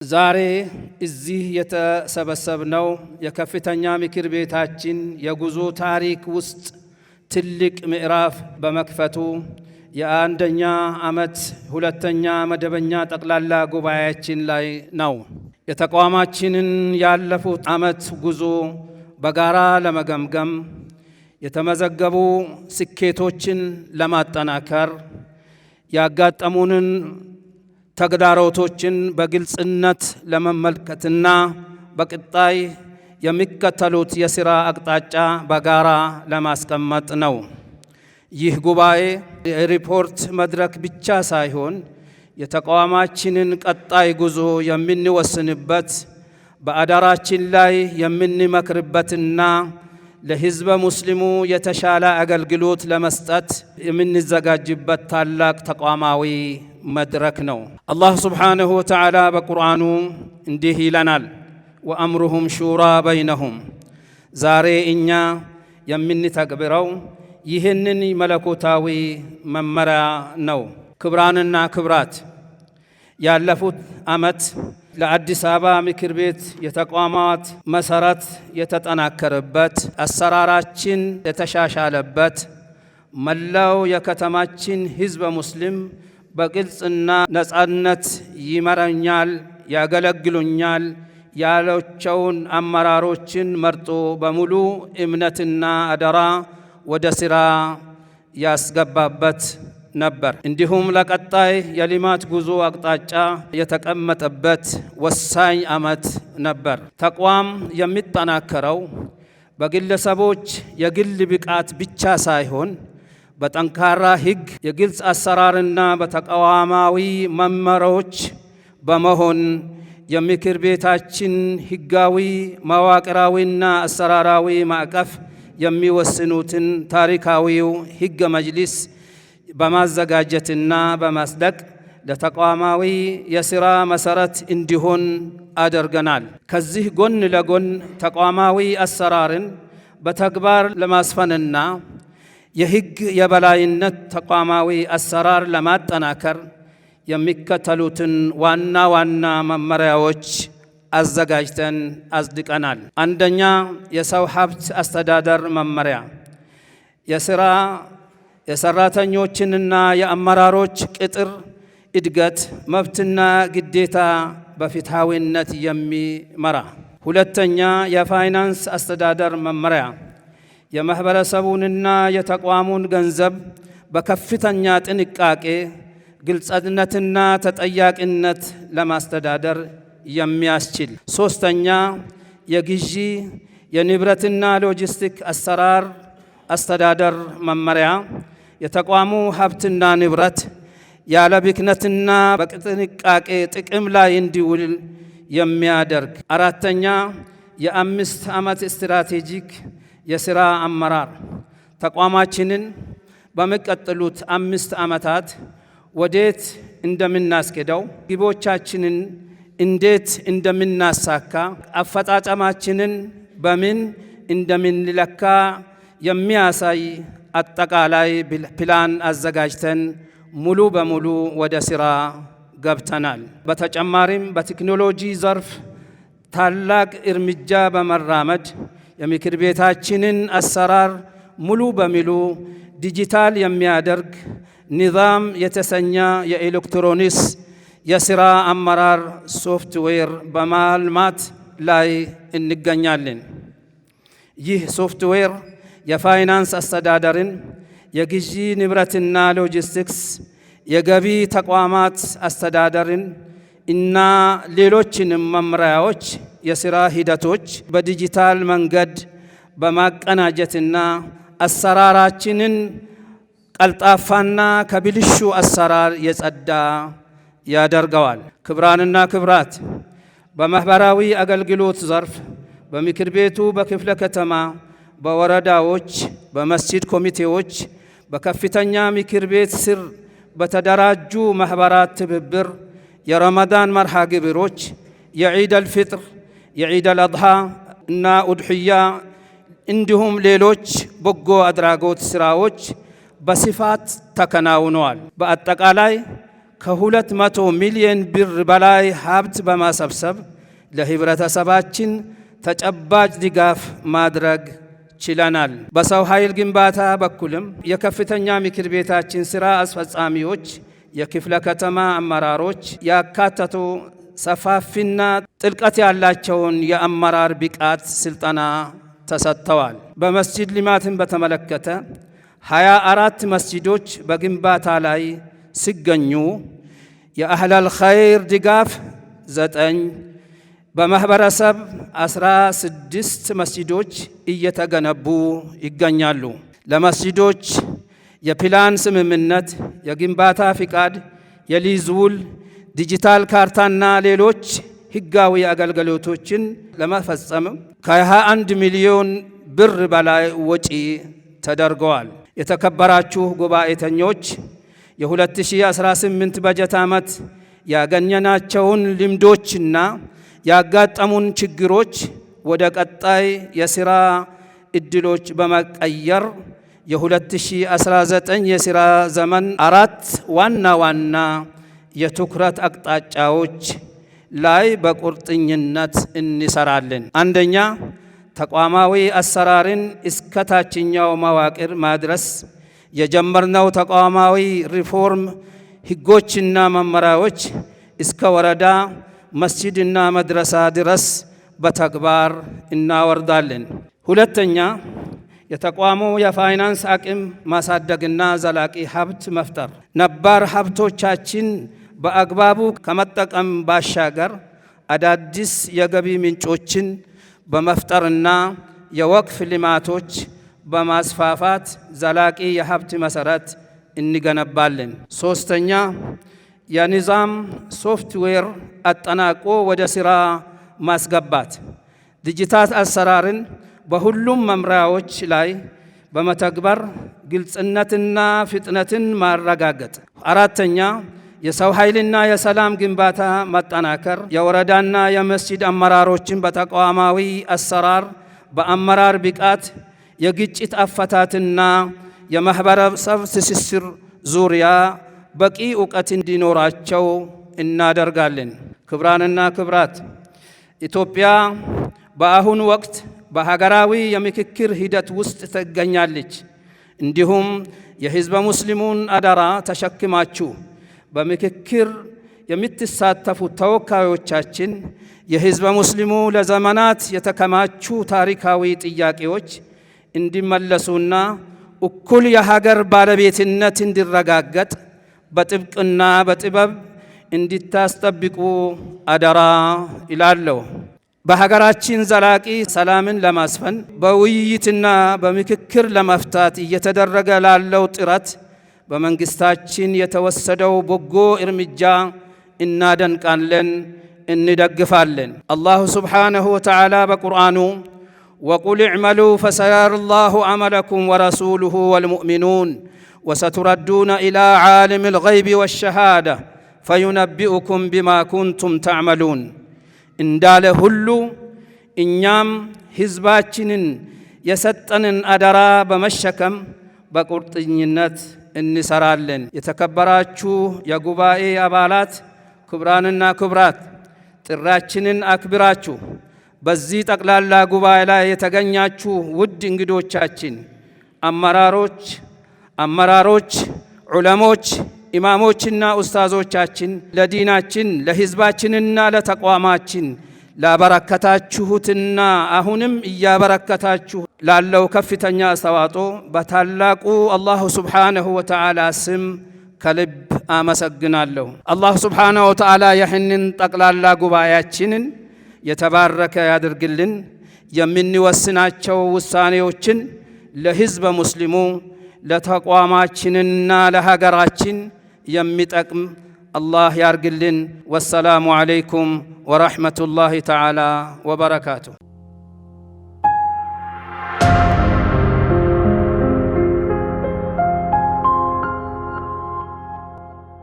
ዛሬ እዚህ የተሰበሰብነው የከፍተኛ ምክር ቤታችን የጉዞ ታሪክ ውስጥ ትልቅ ምዕራፍ በመክፈቱ የአንደኛ ዓመት ሁለተኛ መደበኛ ጠቅላላ ጉባኤያችን ላይ ነው። የተቋማችንን ያለፉት ዓመት ጉዞ በጋራ ለመገምገም የተመዘገቡ ስኬቶችን ለማጠናከር ያጋጠሙንን ተግዳሮቶችን በግልጽነት ለመመልከትና በቀጣይ የሚከተሉት የሥራ አቅጣጫ በጋራ ለማስቀመጥ ነው። ይህ ጉባኤ የሪፖርት መድረክ ብቻ ሳይሆን የተቋማችንን ቀጣይ ጉዞ የምንወስንበት፣ በአዳራችን ላይ የምንመክርበትና ለሕዝበ ሙስሊሙ የተሻለ አገልግሎት ለመስጠት የምንዘጋጅበት ታላቅ ተቋማዊ መድረክ ነው። አላህ ሱብሓነሁ ወተዓላ በቁርአኑ እንዲህ ይለናል፣ ወአምሩሁም ሹራ በይነሁም። ዛሬ እኛ የምንተግብረው ይህንን መለኮታዊ መመሪያ ነው። ክብራንና ክብራት፣ ያለፉት ዓመት ለአዲስ አበባ ምክር ቤት የተቋማት መሰረት የተጠናከረበት፣ አሰራራችን የተሻሻለበት፣ መላው የከተማችን ሕዝበ ሙስሊም በግልጽና ነጻነት ይመራኛል፣ ያገለግሉኛል ያላቸውን አመራሮችን መርጦ በሙሉ እምነትና አደራ ወደ ሥራ ያስገባበት ነበር። እንዲሁም ለቀጣይ የልማት ጉዞ አቅጣጫ የተቀመጠበት ወሳኝ ዓመት ነበር። ተቋም የሚጠናከረው በግለሰቦች የግል ብቃት ብቻ ሳይሆን በጠንካራ ሕግ፣ የግልጽ አሰራርና በተቋማዊ መመሪያዎች በመሆን የምክር ቤታችን ሕጋዊ መዋቅራዊና አሰራራዊ ማዕቀፍ የሚወስኑትን ታሪካዊው ሕገ መጅሊስ በማዘጋጀትና በማጽደቅ ለተቋማዊ የሥራ መሠረት እንዲሆን አድርገናል። ከዚህ ጎን ለጎን ተቋማዊ አሰራርን በተግባር ለማስፈንና የሕግ የበላይነት ተቋማዊ አሰራር ለማጠናከር የሚከተሉትን ዋና ዋና መመሪያዎች አዘጋጅተን አጽድቀናል። አንደኛ፣ የሰው ሀብት አስተዳደር መመሪያ የሰራተኞችንና የአመራሮች ቅጥር፣ እድገት፣ መብትና ግዴታ በፍትሐዊነት የሚመራ። ሁለተኛ፣ የፋይናንስ አስተዳደር መመሪያ የማህበረሰቡንና የተቋሙን ገንዘብ በከፍተኛ ጥንቃቄ፣ ግልጽነትና ተጠያቂነት ለማስተዳደር የሚያስችል። ሶስተኛ፣ የግዢ የንብረትና ሎጂስቲክ አሰራር አስተዳደር መመሪያ የተቋሙ ሀብትና ንብረት ያለ ብክነትና በጥንቃቄ ጥቅም ላይ እንዲውል የሚያደርግ። አራተኛ፣ የ5 ዓመት ስትራቴጂክ የሥራ አመራር ተቋማችንን በሚቀጥሉት 5 ዓመታት ወዴት እንደምናስኬደው፣ ግቦቻችንን እንዴት እንደምናሳካ፣ አፈጻጸማችንን በምን እንደምንለካ የሚያሳይ አጠቃላይ ፕላን አዘጋጅተን ሙሉ በሙሉ ወደ ሥራ ገብተናል። በተጨማሪም በቴክኖሎጂ ዘርፍ ታላቅ እርምጃ በመራመድ የምክር ቤታችንን አሰራር ሙሉ በሙሉ ዲጂታል የሚያደርግ ኒዛም የተሰኘ የኤሌክትሮኒክስ የሥራ አመራር ሶፍትዌር በማልማት ላይ እንገኛለን። ይህ ሶፍትዌር የፋይናንስ አስተዳደርን፣ የግዢ ንብረትና ሎጂስቲክስ፣ የገቢ ተቋማት አስተዳደርን እና ሌሎችንም መመሪያዎች፣ የሥራ ሂደቶች በዲጂታል መንገድ በማቀናጀትና አሰራራችንን ቀልጣፋና ከብልሹ አሰራር የጸዳ ያደርገዋል። ክብራንና ክብራት፣ በማህበራዊ አገልግሎት ዘርፍ በምክር ቤቱ በክፍለ ከተማ፣ በወረዳዎች፣ በመስጂድ ኮሚቴዎች፣ በከፍተኛ ምክር ቤት ስር በተደራጁ ማኅበራት ትብብር የረመዳን መርሃ ግብሮች፣ የዒድ አልፍጥር፣ የዒድ አልአድሃ እና ኡድሕያ እንዲሁም ሌሎች በጎ አድራጎት ሥራዎች በስፋት ተከናውነዋል። በአጠቃላይ ከ200 ሚሊዮን ብር በላይ ሀብት በማሰብሰብ ለህብረተሰባችን ተጨባጭ ድጋፍ ማድረግ ችለናል። በሰው ኃይል ግንባታ በኩልም የከፍተኛ ምክር ቤታችን ስራ አስፈጻሚዎች፣ የክፍለ ከተማ አመራሮች ያካተቱ ሰፋፊና ጥልቀት ያላቸውን የአመራር ብቃት ስልጠና ተሰጥተዋል። በመስጂድ ልማትን በተመለከተ 24 መስጂዶች በግንባታ ላይ ሲገኙ የአህለል ኸይር ድጋፍ 9፣ በማህበረሰብ 16 መስጂዶች እየተገነቡ ይገኛሉ። ለመስጂዶች የፕላን ስምምነት፣ የግንባታ ፍቃድ፣ የሊዝ ውል፣ ዲጂታል ካርታና ሌሎች ህጋዊ አገልግሎቶችን ለመፈጸም ከ21 ሚሊዮን ብር በላይ ወጪ ተደርገዋል። የተከበራችሁ ጉባኤተኞች፣ የ2018 በጀት ዓመት ያገኘናቸውን ልምዶችና ያጋጠሙን ችግሮች ወደ ቀጣይ የሥራ ዕድሎች በመቀየር የ2019 የሥራ ዘመን 4 ዋና ዋና የትኩረት አቅጣጫዎች ላይ በቁርጠኝነት እንሰራለን። አንደኛ፣ ተቋማዊ አሰራርን እስከ ታችኛው መዋቅር ማድረስ። የጀመርነው ተቋማዊ ሪፎርም ህጎችና መመሪያዎች እስከ ወረዳ መስጂድና መድረሳ ድረስ በተግባር እናወርዳለን። ሁለተኛ፣ የተቋሙ የፋይናንስ አቅም ማሳደግና ዘላቂ ሀብት መፍጠር። ነባር ሀብቶቻችን በአግባቡ ከመጠቀም ባሻገር አዳዲስ የገቢ ምንጮችን በመፍጠርና የወቅፍ ልማቶች በማስፋፋት ዘላቂ የሀብት መሰረት እንገነባለን። ሶስተኛ፣ የኒዛም ሶፍትዌር አጠናቆ ወደ ሥራ ማስገባት፣ ዲጂታል አሰራርን በሁሉም መምሪያዎች ላይ በመተግበር ግልጽነትና ፍጥነትን ማረጋገጥ። አራተኛ፣ የሰው ኃይልና የሰላም ግንባታ ማጠናከር፣ የወረዳና የመስጂድ አመራሮችን በተቋማዊ አሰራር፣ በአመራር ብቃት፣ የግጭት አፈታትና የማህበረሰብ ትስስር ዙሪያ በቂ እውቀት እንዲኖራቸው እናደርጋለን። ክቡራንና ክቡራት፣ ኢትዮጵያ በአሁኑ ወቅት በሀገራዊ የምክክር ሂደት ውስጥ ትገኛለች። እንዲሁም የህዝበ ሙስሊሙን አደራ ተሸክማችሁ በምክክር የምትሳተፉ ተወካዮቻችን የህዝበ ሙስሊሙ ለዘመናት የተከማቹ ታሪካዊ ጥያቄዎች እንዲመለሱና እኩል የሀገር ባለቤትነት እንዲረጋገጥ በጥብቅና በጥበብ እንዲታስጠብቁ አደራ ይላለሁ። በሀገራችን ዘላቂ ሰላምን ለማስፈን በውይይትና በምክክር ለመፍታት እየተደረገ ላለው ጥረት በመንግስታችን የተወሰደው በጎ እርምጃ እናደንቃለን፣ እንደግፋለን። አላሁ ስብሓነሁ ወተዓላ በቁርአኑ ወቁል እዕመሉ ፈሰየረ ላሁ ዐመለኩም ወረሱሉሁ ወልሙእሚኑን ወሰቱረዱነ ኢላ ዓሊሚል ገይቢ ወሸሃዳ ፈዩነቢኡኩም ቢማ ኩንቱም ተዕመሉን እንዳለ ሁሉ እኛም ህዝባችንን የሰጠንን አደራ በመሸከም በቁርጠኝነት እንሰራለን። የተከበራችሁ የጉባኤ አባላት፣ ክቡራንና ክቡራት፣ ጥሪያችንን አክብራችሁ በዚህ ጠቅላላ ጉባኤ ላይ የተገኛችሁ ውድ እንግዶቻችን፣ አመራሮች፣ ዑለሞች፣ ኢማሞችና ኡስታዞቻችን ለዲናችን ለህዝባችንና ለተቋማችን ላበረከታችሁትና አሁንም እያበረከታችሁ ላለው ከፍተኛ አስተዋጽኦ በታላቁ አላሁ ስብሓነሁ ወተዓላ ስም ከልብ አመሰግናለሁ። አላሁ ስብሓነሁ ወተዓላ ይህንን ጠቅላላ ጉባኤያችንን የተባረከ ያድርግልን። የምንወስናቸው ውሳኔዎችን ለህዝበ ሙስሊሙ ለተቋማችንና ለሀገራችን የሚጠቅም አላህ ያርግልን። ወሰላሙ ዓለይኩም ወረሕመቱላሂ ተዓላ ወበረካቱሁ።